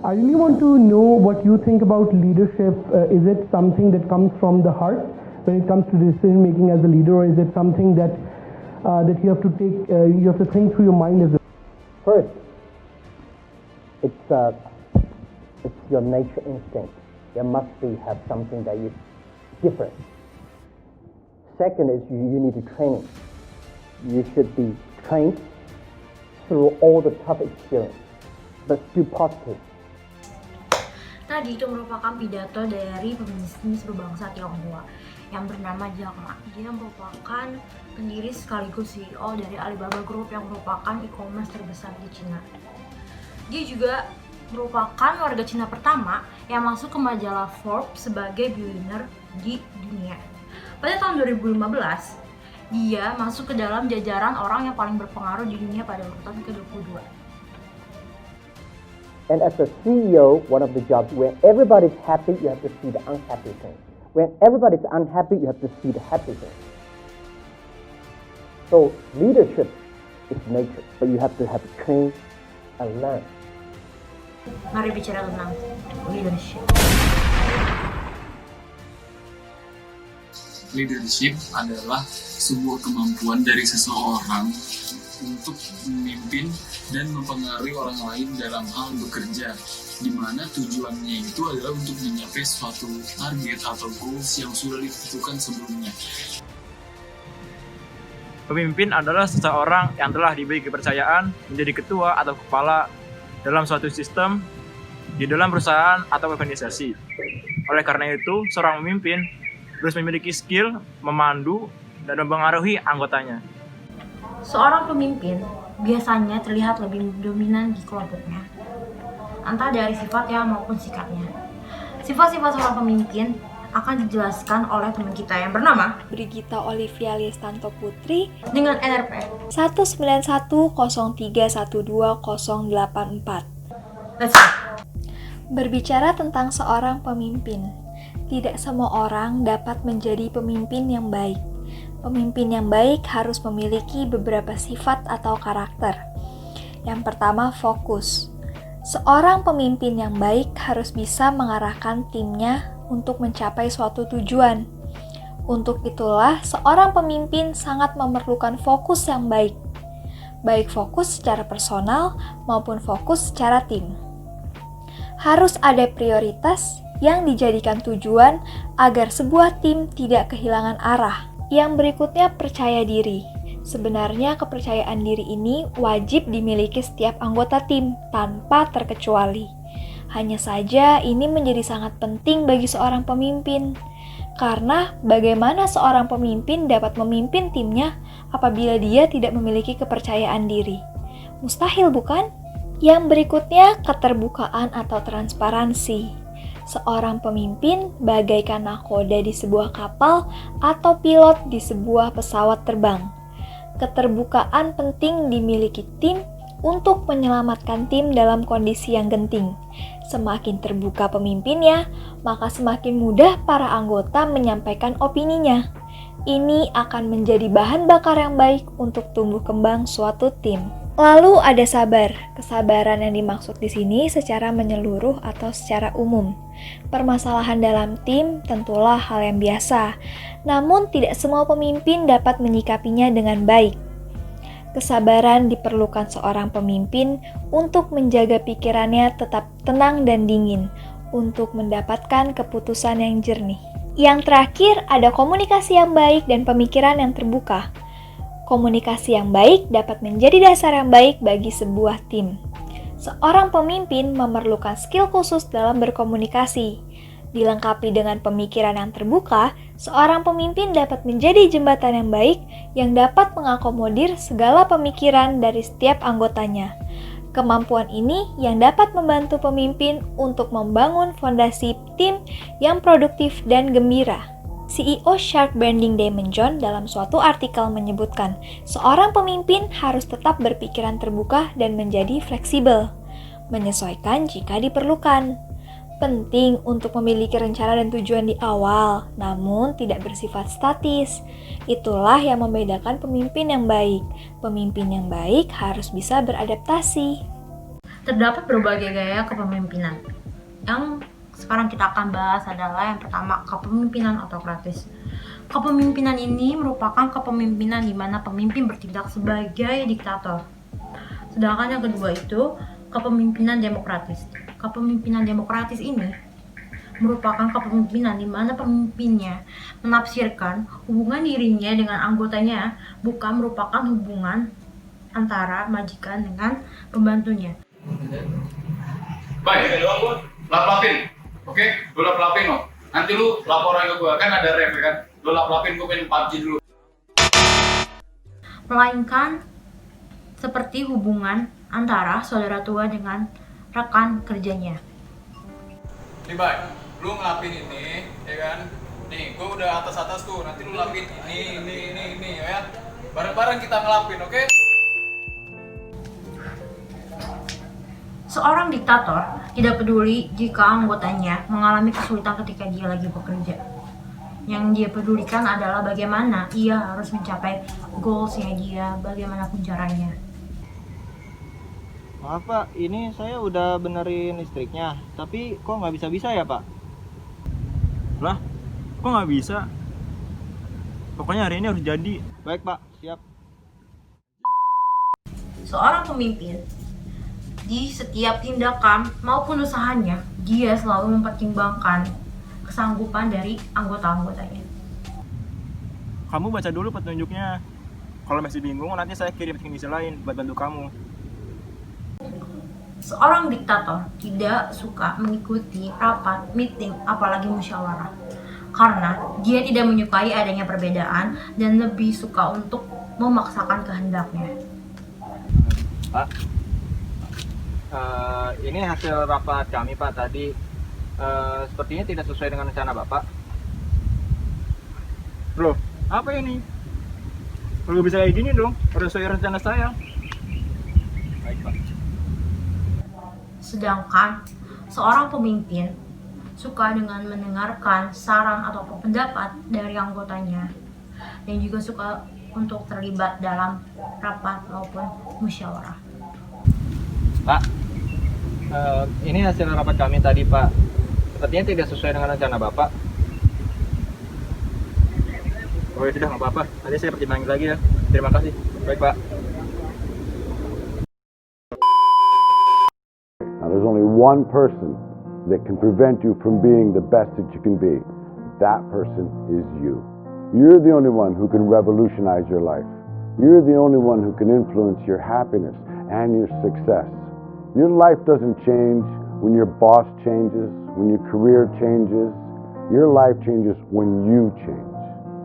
I really want to know what you think about leadership. Is it something that comes from the heart when it comes to decision making as a leader, or is it something that that you have to take, you have to think through your mind as well? First, it's your nature instinct. There must have something that is different. Second is you need training. You should be trained through all the tough experience, but still positive. Tadi itu merupakan pidato dari pebisnis berbangsa Tionghoa yang bernama Jack Ma. Dia merupakan pendiri sekaligus CEO dari Alibaba Group yang merupakan e-commerce terbesar di Cina. Dia juga merupakan warga Cina pertama yang masuk ke majalah Forbes sebagai billionaire di dunia. Pada tahun 2015, dia masuk ke dalam jajaran orang yang paling berpengaruh di dunia pada urutan ke-22. And as a CEO, one of the jobs, when everybody's happy, you have to see the unhappy thing. When everybody's unhappy, you have to see the happy thing. So leadership is nature, but you have to train and learn. Mari bicara tentang leadership. Leadership adalah sebuah kemampuan dari seseorang untuk memimpin dan mempengaruhi orang lain dalam hal bekerja, di mana tujuannya itu adalah untuk mencapai suatu target atau goals yang sudah ditentukan sebelumnya. Pemimpin adalah seseorang yang telah diberi kepercayaan menjadi ketua atau kepala dalam suatu sistem di dalam perusahaan atau organisasi. Oleh karena itu, seorang pemimpin harus memiliki skill memandu dan mempengaruhi anggotanya. Seorang pemimpin biasanya terlihat lebih dominan di kelompoknya, entah dari sifatnya maupun sikapnya. Sifat-sifat seorang pemimpin akan dijelaskan oleh teman kita yang bernama Brigita Olivia Liestanto Putri dengan NRP 19103120084. Let's go. Berbicara tentang seorang pemimpin, tidak semua orang dapat menjadi pemimpin yang baik. Pemimpin yang baik harus memiliki beberapa sifat atau karakter. Yang pertama, fokus. Seorang pemimpin yang baik harus bisa mengarahkan timnya untuk mencapai suatu tujuan. Untuk itulah, seorang pemimpin sangat memerlukan fokus yang baik. Baik fokus secara personal maupun fokus secara tim. Harus ada prioritas yang dijadikan tujuan agar sebuah tim tidak kehilangan arah. Yang berikutnya, percaya diri. Sebenarnya kepercayaan diri ini wajib dimiliki setiap anggota tim tanpa terkecuali. Hanya saja ini menjadi sangat penting bagi seorang pemimpin. Karena bagaimana seorang pemimpin dapat memimpin timnya apabila dia tidak memiliki kepercayaan diri? Mustahil, bukan? Yang berikutnya, keterbukaan atau transparansi. Seorang pemimpin bagaikan nahkoda di sebuah kapal atau pilot di sebuah pesawat terbang. Keterbukaan penting dimiliki tim untuk menyelamatkan tim dalam kondisi yang genting. Semakin terbuka pemimpinnya, maka semakin mudah para anggota menyampaikan opininya. Ini akan menjadi bahan bakar yang baik untuk tumbuh kembang suatu tim. Lalu ada sabar. Kesabaran yang dimaksud di sini secara menyeluruh atau secara umum. Permasalahan dalam tim tentulah hal yang biasa, namun tidak semua pemimpin dapat menyikapinya dengan baik. Kesabaran diperlukan seorang pemimpin untuk menjaga pikirannya tetap tenang dan dingin, untuk mendapatkan keputusan yang jernih. Yang terakhir, ada komunikasi yang baik dan pemikiran yang terbuka. Komunikasi yang baik dapat menjadi dasar yang baik bagi sebuah tim. Seorang pemimpin memerlukan skill khusus dalam berkomunikasi. Dilengkapi dengan pemikiran yang terbuka, seorang pemimpin dapat menjadi jembatan yang baik yang dapat mengakomodir segala pemikiran dari setiap anggotanya. Kemampuan ini yang dapat membantu pemimpin untuk membangun fondasi tim yang produktif dan gembira. CEO Shark Branding Damon John dalam suatu artikel menyebutkan, seorang pemimpin harus tetap berpikiran terbuka dan menjadi fleksibel, menyesuaikan jika diperlukan. Penting untuk memiliki rencana dan tujuan di awal, namun tidak bersifat statis. Itulah yang membedakan pemimpin yang baik. Pemimpin yang baik harus bisa beradaptasi. Terdapat berbagai gaya kepemimpinan. Yang sekarang kita akan bahas adalah yang pertama, kepemimpinan autokratis. Kepemimpinan ini merupakan kepemimpinan di mana pemimpin bertindak sebagai diktator. Sedangkan yang kedua itu kepemimpinan demokratis. Kepemimpinan demokratis ini merupakan kepemimpinan di mana pemimpinnya menafsirkan hubungan dirinya dengan anggotanya bukan merupakan hubungan antara majikan dengan pembantunya. Baik, lap-lapin. Oke, lu lap-lapin lo. Nanti lu laporan ke gua, kan ada ref kan. Lu lap-lapin, gua main PUBG dulu. Melainkan seperti hubungan antara saudara tua dengan rekan kerjanya. Nih, baik. Lu ngelapin ini, ya kan? Nih, gua udah atas-atas tuh. Nanti lu lapin ini, ya. Bareng-bareng kita ngelapin, oke? Seorang diktator tidak peduli jika anggotanya mengalami kesulitan ketika dia lagi bekerja. Yang dia pedulikan adalah bagaimana ia harus mencapai goalsnya dia, bagaimanapun caranya. Maaf Pak, ini saya udah benerin listriknya, tapi kok nggak bisa-bisa ya Pak? Lah, kok nggak bisa? Pokoknya hari ini harus jadi. Baik Pak, siap. Seorang pemimpin di setiap tindakan maupun usahanya, dia selalu mempertimbangkan kesanggupan dari anggota-anggotanya. Kamu baca dulu petunjuknya. Kalau masih bingung, nanti saya kirim teknisi lain buat bantu kamu. Seorang diktator tidak suka mengikuti rapat, meeting, apalagi musyawarah. Karena dia tidak menyukai adanya perbedaan dan lebih suka untuk memaksakan kehendaknya. Pak, ini hasil rapat kami Pak tadi. Sepertinya tidak sesuai dengan rencana Bapak. Loh, apa ini? Kalau bisa kayak gini dong, harus sesuai rencana saya. Baik Pak. Sedangkan seorang pemimpin suka dengan mendengarkan saran atau pendapat dari anggotanya dan juga suka untuk terlibat dalam rapat maupun musyawarah. Pak, ini hasil rapat kami tadi Pak. Sepertinya tidak sesuai dengan rencana Bapak. Oh ya sudah, nggak apa-apa. Nanti saya pertimbangin lagi ya. Terima kasih. Baik Pak. Now, there's only one person that can prevent you from being the best that you can be. That person is you. You're the only one who can revolutionize your life. You're the only one who can influence your happiness and your success. Your life doesn't change when your boss changes, when your career changes. Your life changes when you change.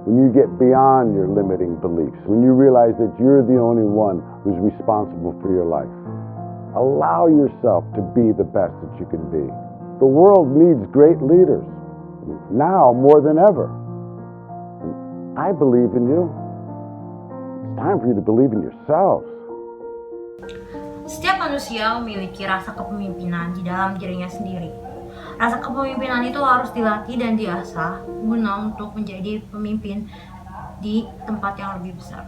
When you get beyond your limiting beliefs. When you realize that you're the only one who's responsible for your life. Allow yourself to be the best that you can be. The world needs great leaders, now more than ever. And I believe in you. It's time for you to believe in yourselves. Setiap manusia memiliki rasa kepemimpinan di dalam dirinya sendiri. Rasa kepemimpinan itu harus dilatih dan diasah guna untuk menjadi pemimpin di tempat yang lebih besar.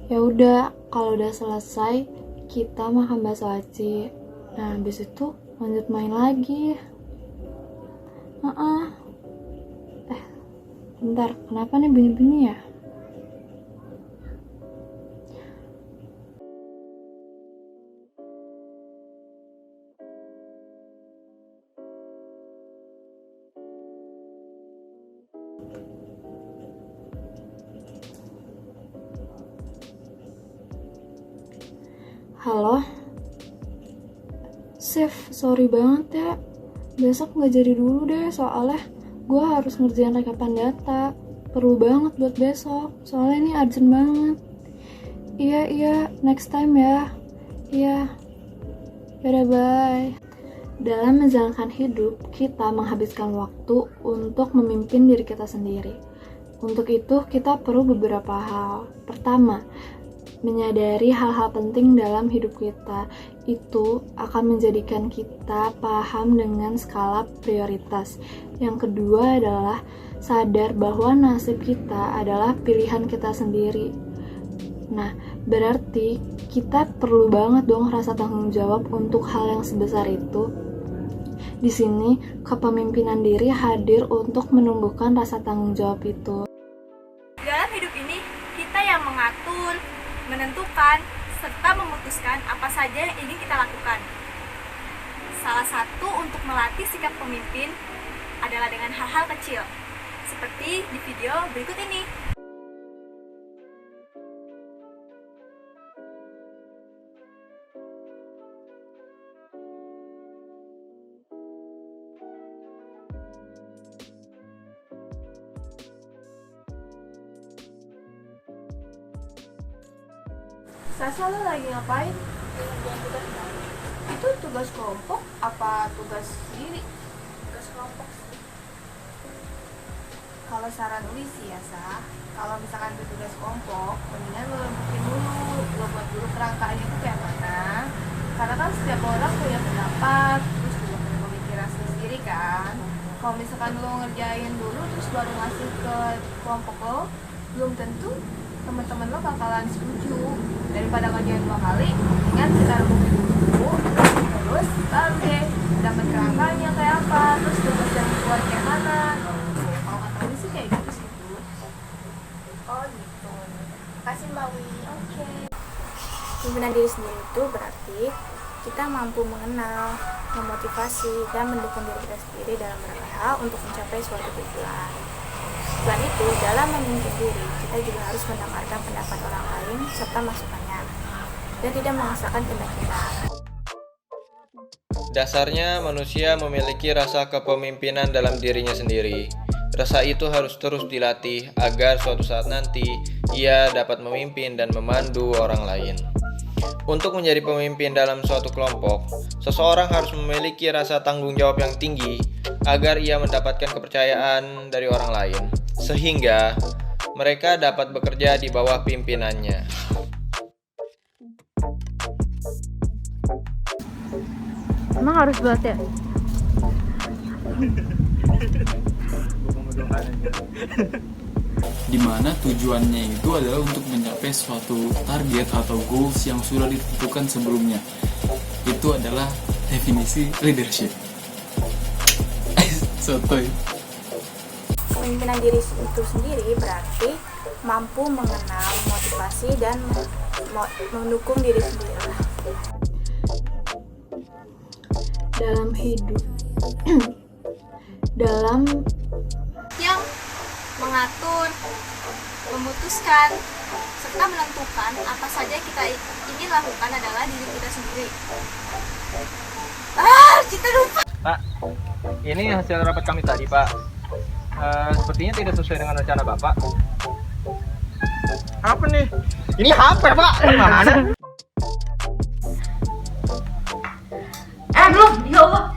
Ya udah, kalau udah selesai kita makan bakso aci. Nah, habis itu lanjut main lagi. Bentar, kenapa nih bunyi-bunyi ya? Halo? Sif, sorry banget ya. Besok nggak jadi dulu deh, soalnya gue harus ngerjain rekapan data. Perlu banget buat besok, soalnya ini urgent banget. Iya, next time ya. Iya. Yaudah, bye. Dalam menjalankan hidup, kita menghabiskan waktu untuk memimpin diri kita sendiri. Untuk itu, kita perlu beberapa hal. Pertama, menyadari hal-hal penting dalam hidup kita. Itu akan menjadikan kita paham dengan skala prioritas. Yang kedua adalah sadar bahwa nasib kita adalah pilihan kita sendiri. Nah, Berarti kita perlu banget dong rasa tanggung jawab untuk hal yang sebesar itu. Di sini, kepemimpinan diri hadir untuk menumbuhkan rasa tanggung jawab itu. Dalam hidup ini, kita yang mengatur, menentukan, serta memutuskan apa saja yang ingin kita lakukan. Salah satu untuk melatih sikap pemimpin adalah dengan hal-hal kecil, seperti di video berikut ini. Sasa, lo lagi ngapain? Itu tugas kelompok apa tugas sendiri? Tugas kelompok. Kalau saran Uli sih ya, Sa, kalau misalkan itu tugas kelompok, mendingan lo bikin dulu, lo buat dulu kerangkanya itu kayak mana. Karena kan setiap orang punya pendapat, terus juga punya pemikiran sendiri kan. Kalau misalkan lo ngerjain dulu, terus baru ngasih ke kelompok lo, belum tentu teman-teman lo bakalan setuju. Daripada ngerjain 2 kali, mendingan kita rembukin dulu, terus baru deh dapat kerangkanya kayak apa, terus tugas yang dibuat kayak mana. Kalau kata Uli sih kayak gitu sih, Bu. Oh gitu. Kasih Mbak Wi. Oke. Pemimpinan diri sendiri itu berarti kita mampu mengenal, memotivasi, dan mendukung diri kita sendiri dalam berbagai hal untuk mencapai suatu tujuan. Selain itu, dalam memimpin diri, kita juga harus mendengarkan pendapat orang lain serta masukannya, dan tidak memaksakan kehendak kita. Dasarnya manusia memiliki rasa kepemimpinan dalam dirinya sendiri. Rasa itu harus terus dilatih agar suatu saat nanti ia dapat memimpin dan memandu orang lain. Untuk menjadi pemimpin dalam suatu kelompok, seseorang harus memiliki rasa tanggung jawab yang tinggi agar ia mendapatkan kepercayaan dari orang lain, sehingga mereka dapat bekerja di bawah pimpinannya. Emang harus buat ya? Dimana tujuannya itu adalah untuk mencapai suatu target atau goals yang sudah ditentukan sebelumnya. Itu adalah definisi leadership. Sotoy. Pemimpinan diri itu sendiri berarti mampu mengenal, motivasi, dan mendukung diri sendiri. Dalam hidup, dalam Yang mengatur, memutuskan, serta menentukan apa saja kita ingin lakukan adalah diri kita sendiri. Kita lupa. Pak, ini hasil rapat kami tadi, Pak. Sepertinya tidak sesuai dengan rencana Bapak. Apa nih? Ini HP, Pak. Mana? Belum, ya Allah.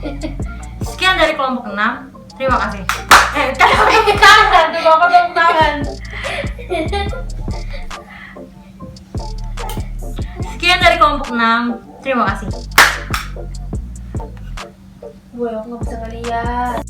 Sekian dari kelompok 6. Terima kasih. Tangan tuh, Bapak tepuk tangan. Sekian dari kelompok 6. Terima kasih. Gue nggak bisa ngeliat.